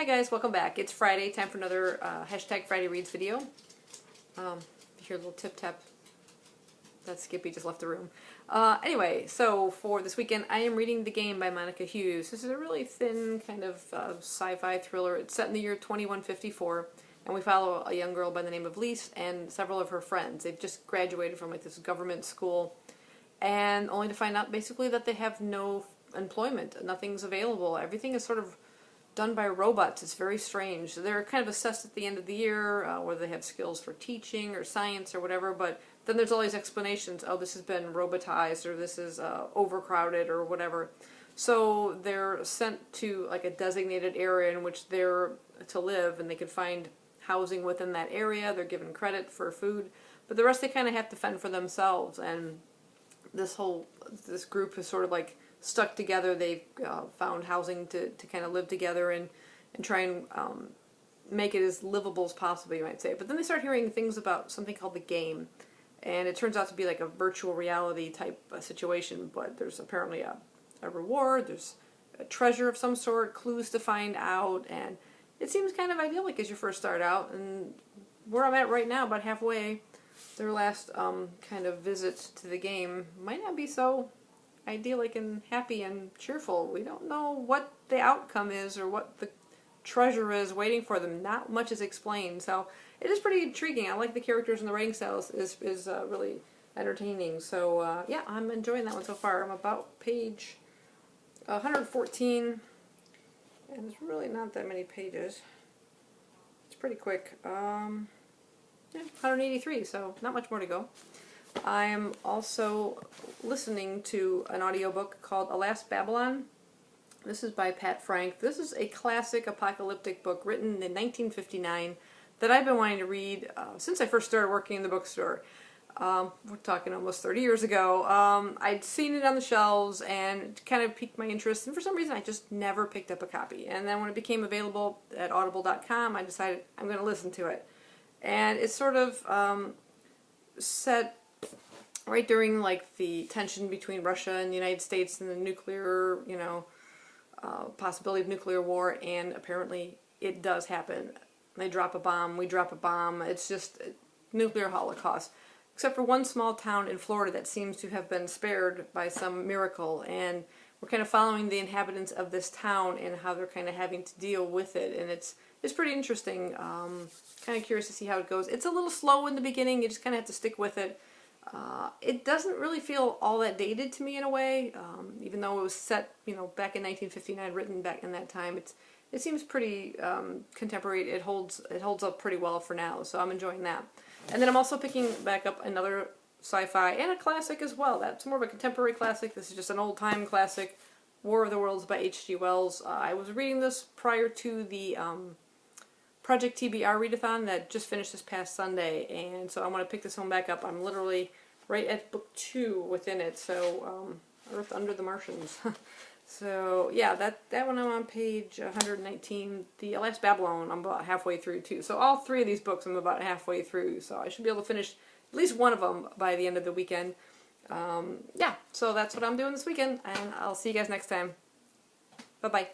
Hi guys, welcome back. It's Friday, time for another hashtag Friday Reads video. You hear a little tip tap. That's Skippy just left the room. Anyway, so for this weekend I am reading The Game by Monica Hughes. This is a really thin kind of sci-fi thriller. It's set in the year 2154 and we follow a young girl by the name of Lise and several of her friends. They've just graduated from like this government school and only to find out basically that they have no employment. Nothing's available. Everything is sort of done by robots. It's very strange. They're kind of assessed at the end of the year, whether they have skills for teaching or science or whatever, but then there's all these explanations. Oh, this has been robotized, or this is overcrowded, or whatever. So they're sent to like a designated area in which they're to live, and they can find housing within that area. They're given credit for food, but the rest they kind of have to fend for themselves. And this group is sort of like stuck together. They've found housing to kind of live together and try and make it as livable as possible, you might say. But then they start hearing things about something called The Game, and it turns out to be like a virtual reality type situation, but there's apparently a reward, there's a treasure of some sort, clues to find out, and it seems kind of idyllic as you first start out. And where I'm at right now, about halfway, their last kind of visit to the game might not be so idyllic and happy and cheerful. We don't know what the outcome is or what the treasure is waiting for them. Not much is explained, so it is pretty intriguing. I like the characters and the writing styles is really entertaining. So yeah, I'm enjoying that one so far. I'm about page 114, and it's really not that many pages. It's pretty quick. Yeah, 183, so not much more to go. I am also listening to an audiobook called Alas, Babylon. This is by Pat Frank. This is a classic apocalyptic book written in 1959 that I've been wanting to read since I first started working in the bookstore. We're talking almost 30 years ago. I'd seen it on the shelves and it kind of piqued my interest, and for some reason I just never picked up a copy. And then when it became available at audible.com, I decided I'm going to listen to it. And it's sort of set right during like the tension between Russia and the United States and the nuclear, possibility of nuclear war, and apparently it does happen. They drop a bomb, we drop a bomb. It's just a nuclear holocaust. Except for one small town in Florida that seems to have been spared by some miracle, and we're kind of following the inhabitants of this town and how they're kind of having to deal with it, and it's pretty interesting. Kind of curious to see how it goes. It's a little slow in the beginning. You just kind of have to stick with it. It doesn't really feel all that dated to me in a way, even though it was set, back in 1959, written back in that time. It seems pretty contemporary. It holds up pretty well for now, so I'm enjoying that. And then I'm also picking back up another sci-fi and a classic as well. That's more of a contemporary classic. This is just an old-time classic, War of the Worlds by H.G. Wells. I was reading this prior to the Project TBR readathon that just finished this past Sunday, and so I want to pick this one back up. I'm literally right at book 2 within it, so Earth Under the Martians. So yeah, that one I'm on page 119. The Alas, Babylon I'm about halfway through too. So all three of these books I'm about halfway through, so I should be able to finish at least one of them by the end of the weekend. Yeah, so that's what I'm doing this weekend, and I'll see you guys next time. Bye-bye.